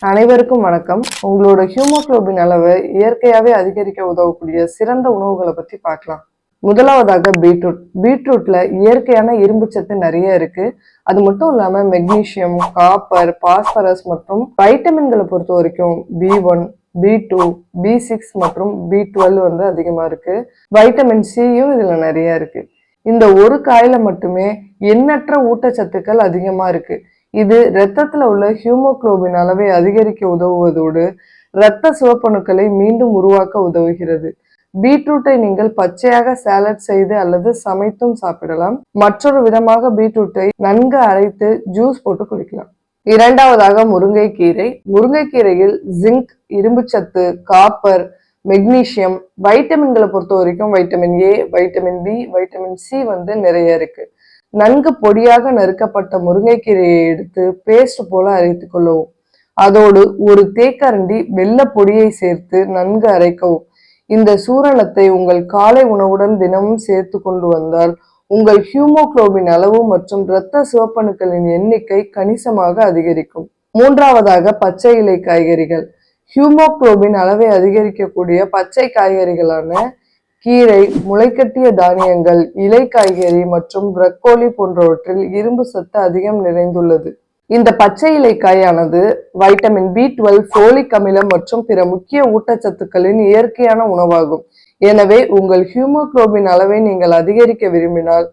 அனைவருக்கும் வணக்கம். உங்களோட ஹீமோகுளோபின் அளவை இயற்கையாவே அதிகரிக்க உதவக்கூடிய சிறந்த உணவுகளை பத்தி பார்க்கலாம். முதலாவதாக பீட்ரூட். பீட்ரூட்ல இயற்கையான இரும்பு சத்து நிறைய இருக்கு. அது மட்டும் இல்லாம மெக்னீசியம், காப்பர், பாஸ்பரஸ் மற்றும் வைட்டமின்களை பொறுத்த வரைக்கும் B1, B2, B6 மற்றும் B12 வந்து அதிகமா இருக்கு. வைட்டமின் சியும் இதுல நிறைய இருக்கு. இந்த ஒரு காயில மட்டுமே எண்ணற்ற ஊட்டச்சத்துக்கள் அதிகமா இருக்கு. இது இரத்தத்துல உள்ள ஹீமோகுளோபின் அளவை அதிகரிக்க உதவுவதோடு இரத்த சிவப்பணுக்களை மீண்டும் உருவாக்க உதவுகிறது. பீட்ரூட்டை நீங்கள் பச்சையாக சாலட் செய்து அல்லது சமைத்தும் சாப்பிடலாம். மற்றொரு விதமாக பீட்ரூட்டை நன்கு அரைத்து ஜூஸ் போட்டு குடிக்கலாம். இரண்டாவதாக முருங்கைக்கீரை. முருங்கைக்கீரையில் ஜிங்க், இரும்புச்சத்து, காப்பர், மெக்னீசியம், வைட்டமின்களை பொறுத்த வரைக்கும் vitamin A, vitamin B, vitamin C வந்து நிறைய இருக்கு. நன்கு பொடியாக நறுக்கப்பட்ட முருங்கைக்கீரையை எடுத்து பேஸ்ட் போல அரைத்து கொள்ளவும். அதோடு ஒரு தேக்கரண்டி வெள்ள பொடியை சேர்த்து நன்கு அரைக்கவும். இந்த சூரணத்தை உங்கள் காலை உணவுடன் தினமும் சேர்த்து கொண்டு வந்தால் உங்கள் ஹீமோகுளோபின் அளவு மற்றும் இரத்த சிவப்பணுக்களின் எண்ணிக்கை கணிசமாக அதிகரிக்கும். மூன்றாவதாக பச்சை இலை காய்கறிகள். ஹீமோகுளோபின் அளவை அதிகரிக்கக்கூடிய பச்சை காய்கறிகளான கீரை, முளைக்கட்டிய தானியங்கள், இலை காய்கறி மற்றும் பிரக்கோலி போன்றவற்றில் இரும்பு சத்து அதிகம் நிறைந்துள்ளது. இந்த பச்சை இலை காயானது வைட்டமின் B12, ஃபோலிக் அமிலம் மற்றும் பிற முக்கிய ஊட்டச்சத்துக்களின் இயற்கையான உணவாகும். எனவே உங்கள் ஹீமோகுளோபின் அளவை நீங்கள் அதிகரிக்க விரும்பினால்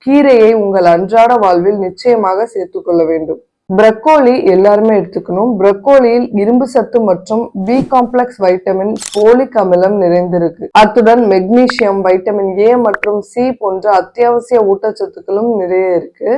கீரையை உங்கள் அன்றாட வாழ்வில் நிச்சயமாக சேர்த்துக்கொள்ள வேண்டும். பிரக்கோலி எல்லாருமே எடுத்துக்கணும். பிரக்கோலியில் இரும்பு சத்து மற்றும் பி காம்ப்ளெக்ஸ் வைட்டமின், ஃபோலிக் அமிலம் நிறைந்திருக்கு. அத்துடன் மெக்னீசியம், வைட்டமின் ஏ மற்றும் சி போன்ற அத்தியாவசிய ஊட்டச்சத்துக்களும் நிறைய இருக்கு.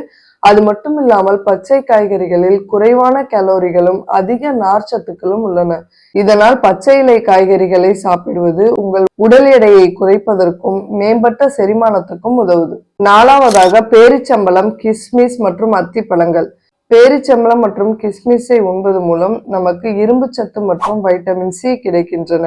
அது மட்டும் இல்லாமல் பச்சை காய்கறிகளில் குறைவான கலோரிகளும் அதிக நார்ச்சத்துக்களும் உள்ளன. இதனால் பச்சை இலை காய்கறிகளை சாப்பிடுவது உங்கள் உடல் எடையை குறைப்பதற்கும் மேம்பட்ட செரிமானத்துக்கும் உதவுது. நாலாவதாக பேரிச்சம்பழம், கிஸ்மிஸ் மற்றும் அத்திப்பழங்கள். பேரிச்சம்பழம் மற்றும் கிஸ்மிஸை உண்பது மூலம் நமக்கு இரும்பு சத்து மற்றும் வைட்டமின் சி கிடைக்கின்றன.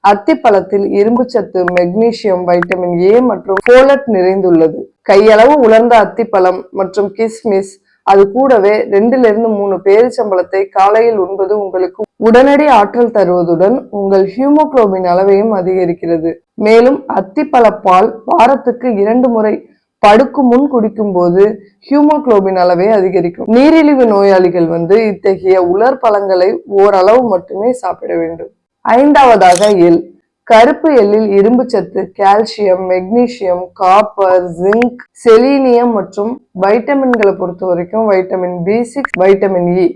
அத்திப்பழத்தில் இரும்பு சத்து, மெக்னீசியம், வைட்டமின் ஏ மற்றும் ஃபோலட் நிறைந்துள்ளது. கையளவு உலர்ந்த அத்திப்பழம் மற்றும் கிஸ்மிஸ், அது கூடவே 2-3 பேரிச்சம்பழத்தை காலையில் உண்பது உங்களுக்கு உடனடி ஆற்றல் தருவதுடன் உங்கள் ஹீமோகுளோபின் அளவையும் அதிகரிக்கிறது. மேலும் அத்திப்பழப்பால் வாரத்துக்கு 2 முறை படுக்கும் முன் குடிக்கும் போது ஹீமோகுளோபின் அளவை அதிகரிக்கும். நீரிழிவு நோயாளிகள் இத்தகைய உலர் பழங்களை ஓரளவு மட்டுமே சாப்பிட வேண்டும். ஐந்தாவதாக எள். கருப்பு எள்ளில் இரும்பு சத்து, calcium, magnesium, copper, zinc, selenium மற்றும் வைட்டமின்களை பொறுத்த வரைக்கும் vitamin B6, vitamin E,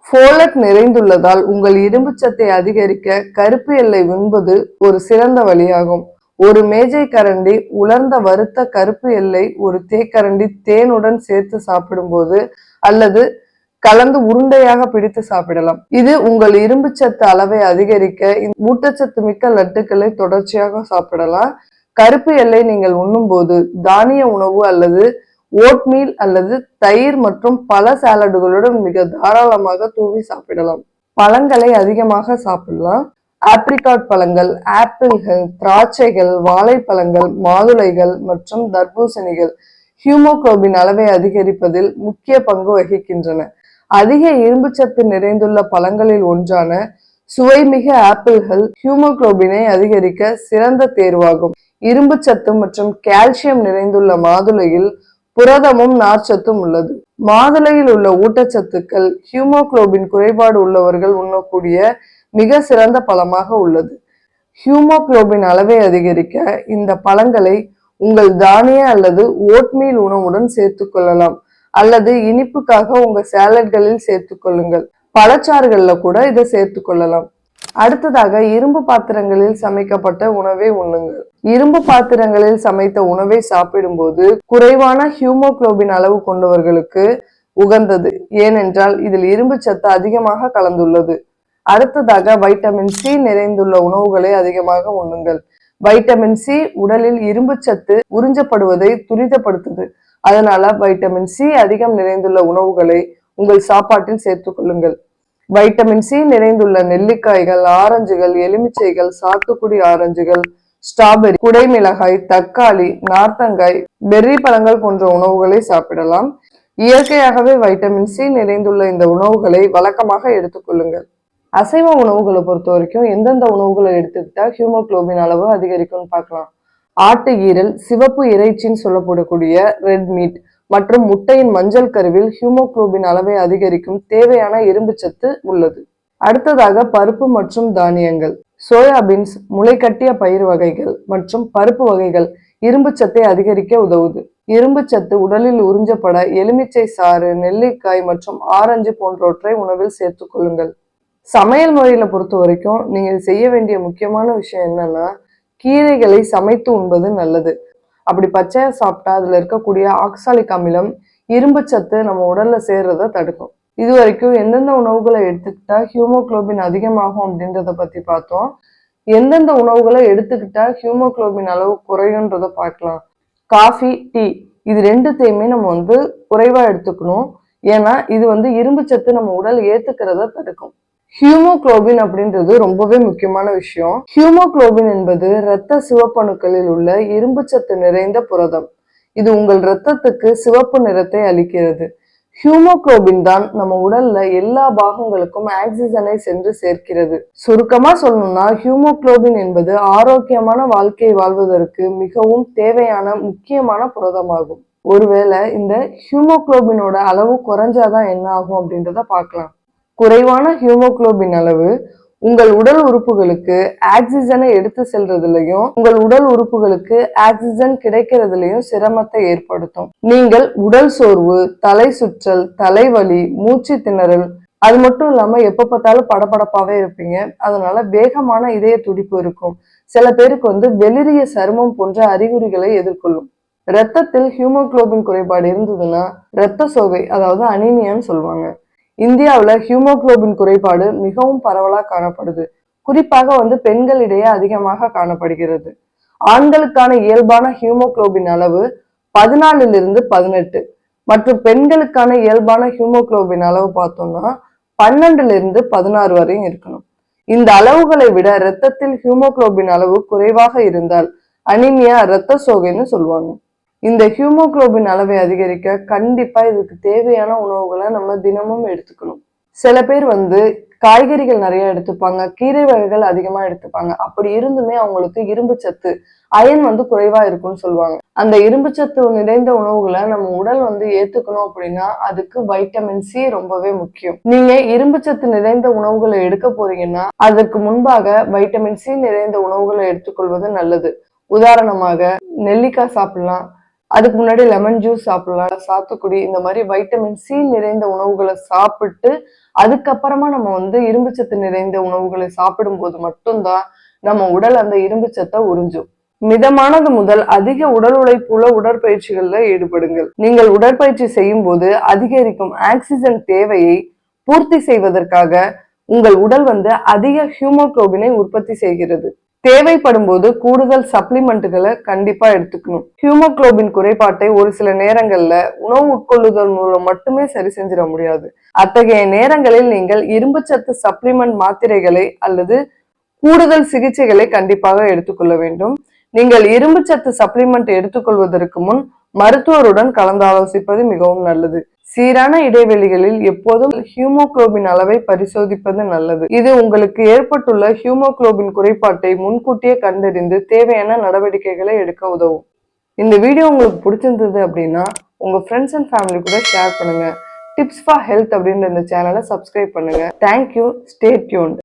folate நிறைந்துள்ளதால் உங்கள் இரும்பு சத்தை அதிகரிக்க கருப்பு எள்ளை உண்பது ஒரு சிறந்த வழியாகும். ஒரு மேஜை கரண்டி உலர்ந்த வறுத்த கருப்பு எள்ளை ஒரு தேக்கரண்டி தேனுடன் சேர்த்து சாப்பிடும்போது அல்லது கலந்து உருண்டையாக பிடித்து சாப்பிடலாம். இது உங்கள் இரும்பு சத்து அளவை அதிகரிக்க ஊட்டச்சத்து மிக்க லட்டுக்களை தொடர்ச்சியாக சாப்பிடலாம். கருப்பு எள்ளை நீங்கள் உண்ணும் போது தானிய உணவு அல்லது ஓட்மீல் அல்லது தயிர் மற்றும் பல சாலடுகளுடன் மிக தாராளமாக தூவி சாப்பிடலாம். பழங்களை அதிகமாக சாப்பிடலாம். ஆப்ரிகாட் பழங்கள், ஆப்பிள்கள், திராட்சைகள், வாழைப்பழங்கள், மாதுளைகள் மற்றும் தர்பூசணிகள் ஹீமோகுளோபின் அளவை அதிகரிப்பதில் முக்கிய பங்கு வகிக்கின்றன. அதிக இரும்பு சத்து நிறைந்துள்ள பழங்களில் ஒன்றான சுவைமிக ஆப்பிள்கள் ஹீமோகுளோபினை அதிகரிக்க சிறந்த தேர்வாகும். இரும்பு சத்து மற்றும் கால்சியம் நிறைந்துள்ள மாதுளையில் புரதமும் நார்ச்சத்தும் உள்ளது. மாதுளையில் உள்ள ஊட்டச்சத்துக்கள் ஹீமோகுளோபின் குறைபாடு உள்ளவர்கள் உண்ணக்கூடிய மிக சிறந்த பழமாக உள்ளது. ஹீமோகுளோபின் அளவை அதிகரிக்க இந்த பழங்களை உங்கள் தானிய அல்லது ஓட்மீல் உணவுடன் சேர்த்து கொள்ளலாம் அல்லது இனிப்புக்காக உங்க சாலட்களில் சேர்த்து கொள்ளுங்கள். பழச்சாறுகள்ல கூட இதை சேர்த்து கொள்ளலாம். அடுத்ததாக இரும்பு பாத்திரங்களில் சமைக்கப்பட்ட உணவை உண்ணுங்கள். இரும்பு பாத்திரங்களில் சமைத்த உணவை சாப்பிடும்போது குறைவான ஹீமோகுளோபின் அளவு கொண்டவர்களுக்கு உகந்தது. ஏனென்றால் இதில் இரும்பு சத்து அதிகமாக கலந்துள்ளது. அடுத்ததாக வைட்டமின் சி நிறைந்துள்ள உணவுகளை அதிகமாக உண்ணுங்கள். வைட்டமின் சி உடலில் இரும்பு சத்து உறிஞ்சப்படுவதை துரிதப்படுத்துது. அதனால வைட்டமின் சி அதிகம் நிறைந்துள்ள உணவுகளை உங்கள் சாப்பாட்டில் சேர்த்துக் கொள்ளுங்கள். வைட்டமின் சி நிறைந்துள்ள நெல்லிக்காய்கள், ஆரஞ்சுகள், எலுமிச்சைகள், சாத்துக்குடி ஆரஞ்சுகள், ஸ்ட்ராபெரி, குடைமிளகாய், தக்காளி, நார்த்தங்காய், பெர்ரி பழங்கள் போன்ற உணவுகளை சாப்பிடலாம். இயற்கையாகவே வைட்டமின் சி நிறைந்துள்ள இந்த உணவுகளை வழக்கமாக எடுத்துக்கொள்ளுங்கள். அசைவ உணவுகளை பொறுத்த வரைக்கும் எந்தெந்த உணவுகளை எடுத்துக்கிட்டா ஹியூமோகுளோபின் அளவு அதிகரிக்கும்னு பார்க்கலாம். ஆட்டு ஈரல், சிவப்பு இறைச்சின்னு சொல்லப்படக்கூடிய ரெட் மீட் மற்றும் முட்டையின் மஞ்சள் கருவில் ஹியூமோகுளோபின் அளவை அதிகரிக்கும் தேவையான இரும்புச்சத்து உள்ளது. அடுத்ததாக பருப்பு மற்றும் தானியங்கள். சோயாபீன்ஸ், முளைக்கட்டிய பயிர் வகைகள் மற்றும் பருப்பு வகைகள் இரும்புச்சத்தை அதிகரிக்க உதவுது. இரும்புச்சத்து உடலில் உறிஞ்சப்பட எலுமிச்சை சாறு, நெல்லிக்காய் மற்றும் ஆரஞ்சு போன்றவற்றை உணவில் சேர்த்துக் கொள்ளுங்கள். சமையல் முறையில பொறுத்த வரைக்கும் நீங்க செய்ய வேண்டிய முக்கியமான விஷயம் என்னன்னா, கீரைகளை சமைத்து உண்பது நல்லது. அப்படி பச்சையா சாப்பிட்டா அதுல இருக்கக்கூடிய ஆக்சாலிக் அமிலம் இரும்புச்சத்து நம்ம உடல்ல சேர்றதை தடுக்கும். இது வரைக்கும் எந்தெந்த உணவுகளை எடுத்துக்கிட்டா ஹியூமோகுளோபின் அதிகமாகும் அப்படின்றத பத்தி பார்த்தோம். எந்தெந்த உணவுகளை எடுத்துக்கிட்டா ஹியூமோகுளோபின் அளவு குறையுன்றத பார்க்கலாம். காஃபி, டீ இது ரெண்டுத்தையுமே நம்ம குறைவா எடுத்துக்கணும். ஏன்னா இது இரும்புச்சத்து நம்ம உடல் ஏத்துக்கிறத தடுக்கும். ஹியூமோகுளோபின் அப்படின்றது ரொம்பவே முக்கியமான விஷயம். ஹியூமோகுளோபின் என்பது இரத்த சிவப்பணுக்களில் உள்ள இரும்புச்சத்து நிறைந்த புரதம். இது உங்கள் இரத்தத்துக்கு சிவப்பு நிறத்தை அளிக்கிறது. ஹியூமோகுளோபின் தான் நம்ம உடல்ல எல்லா பாகங்களுக்கும் ஆக்சிஜனை சென்று சேர்க்கிறது. சுருக்கமா சொல்லணும்னா ஹியூமோகுளோபின் என்பது ஆரோக்கியமான வாழ்க்கை வாழ்வதற்கு மிகவும் தேவையான முக்கியமான புரதமாகும். ஒருவேளை இந்த ஹியூமோகுளோபினோட அளவு குறைஞ்சாதான் என்ன ஆகும் அப்படின்றத பார்க்கலாம். குறைவான ஹியூமோகுளோபின் அளவு உங்கள் உடல் உறுப்புகளுக்கு ஆக்சிஜனை எடுத்து செல்றதுலயும் உங்கள் உடல் உறுப்புகளுக்கு ஆக்சிஜன் கிடைக்கிறதுலயும் சிரமத்தை ஏற்படுத்தும். நீங்கள் உடல் சோர்வு, தலை சுற்றல், தலைவலி, மூச்சு திணறல், அது மட்டும் இல்லாம எப்ப பார்த்தாலும் படபடப்பாவே இருப்பீங்க. அதனால வேகமான இதய துடிப்பு இருக்கும். சில பேருக்கு வெளிரிய சருமம் போன்ற அறிகுறிகளை எதிர்கொள்ளும். இரத்தத்தில் ஹியூமோகுளோபின் குறைபாடு இருந்ததுன்னா இரத்த சோகை, அதாவது அனீமியான்னு சொல்லுவாங்க. இந்தியாவில் ஹியூமோகுளோபின் குறைபாடு மிகவும் பரவலாக காணப்படுது. குறிப்பாக பெண்களிடையே அதிகமாக காணப்படுகிறது. ஆண்களுக்கான இயல்பான ஹியூமோகுளோபின் அளவு 14 - 18 மற்றும் பெண்களுக்கான இயல்பான ஹியூமோகுளோபின் அளவு பார்த்தோம்னா 12 - 16 வரையும் இருக்கணும். இந்த அளவுகளை விட இரத்தத்தில் ஹியூமோகுளோபின் அளவு குறைவாக இருந்தால் அனிமியா, இரத்த சோகைன்னு சொல்லுவாங்க. இந்த ஹியூமோகுளோபின் அளவை அதிகரிக்க கண்டிப்பா இதுக்கு தேவையான உணவுகளை நம்ம தினமும் எடுத்துக்கணும். சில பேர் காய்கறிகள் நிறைய எடுத்துப்பாங்க, கீரை வகைகள் அதிகமா எடுத்துப்பாங்க. அப்படி இருந்துமே அவங்களுக்கு இரும்பு சத்து, அயன் குறைவா இருக்கும்னு சொல்லுவாங்க. அந்த இரும்பு சத்து நிறைந்த உணவுகளை நம்ம உடல் ஏத்துக்கணும் அப்படின்னா அதுக்கு வைட்டமின் சி ரொம்பவே முக்கியம். நீங்க இரும்பு சத்து நிறைந்த உணவுகளை எடுக்க போறீங்கன்னா அதற்கு முன்பாக வைட்டமின் சி நிறைந்த உணவுகளை எடுத்துக்கொள்வது நல்லது. உதாரணமாக நெல்லிக்காய் சாப்பிடலாம், அதுக்கு முன்னாடி லெமன் ஜூஸ் சாப்பிடலாம், சாத்துக்குடி, இந்த மாதிரி வைட்டமின் சி நிறைந்த உணவுகளை சாப்பிட்டு அதுக்கப்புறமா நம்ம இரும்புச்சத்து நிறைந்த உணவுகளை சாப்பிடும் போது மட்டும்தான் நம்ம உடல் அந்த இரும்புச்சத்தை உறிஞ்சும். மிதமானது முதல் அதிக உடல் உழைப்புள்ள உடற்பயிற்சிகள்ல ஈடுபடுங்கள். நீங்கள் உடற்பயிற்சி செய்யும் போது அதிகரிக்கும் ஆக்சிஜன் தேவையை பூர்த்தி செய்வதற்காக உங்கள் உடல் அதிக ஹியூமோகுளோபினை உற்பத்தி செய்கிறது. தேவைப்படும் போது கூடுதல் சப்ளிமெண்ட்டுகளை கண்டிப்பா எடுத்துக்கணும். ஹியூமோகுளோபின் குறைபாட்டை ஒரு சில நேரங்கள்ல உணவு உட்கொள்ளுதல் மூலம் மட்டுமே சரி செஞ்சிட முடியாது. அத்தகைய நேரங்களில் நீங்கள் இரும்புச்சத்து சப்ளிமெண்ட் மாத்திரைகளை அல்லது கூடுதல் சிகிச்சைகளை கண்டிப்பாக எடுத்துக்கொள்ள வேண்டும். நீங்கள் இரும்புச்சத்து சப்ளிமெண்ட் எடுத்துக்கொள்வதற்கு முன் மருத்துவருடன் கலந்தாலோசிப்பது மிகவும் நல்லது. சீரான இடைவெளிகளில் எப்போதும் ஹியூமோகுளோபின் அளவை பரிசோதிப்பது நல்லது. இது உங்களுக்கு ஏற்பட்டுள்ள ஹியூமோகுளோபின் குறைபாட்டை முன்கூட்டியே கண்டறிந்து தேவையான நடவடிக்கைகளை எடுக்க உதவும். இந்த வீடியோ உங்களுக்கு பிடிச்சிருந்தது அப்படின்னா உங்க ஃப்ரெண்ட்ஸ் அண்ட் ஃபேமிலி கூட ஷேர் பண்ணுங்க. டிப்ஸ் ஃபார் ஹெல்த் அப்படின்ற இந்த சேனலை சப்ஸ்கிரைப் பண்ணுங்க. தேங்க்யூ. Stay tuned.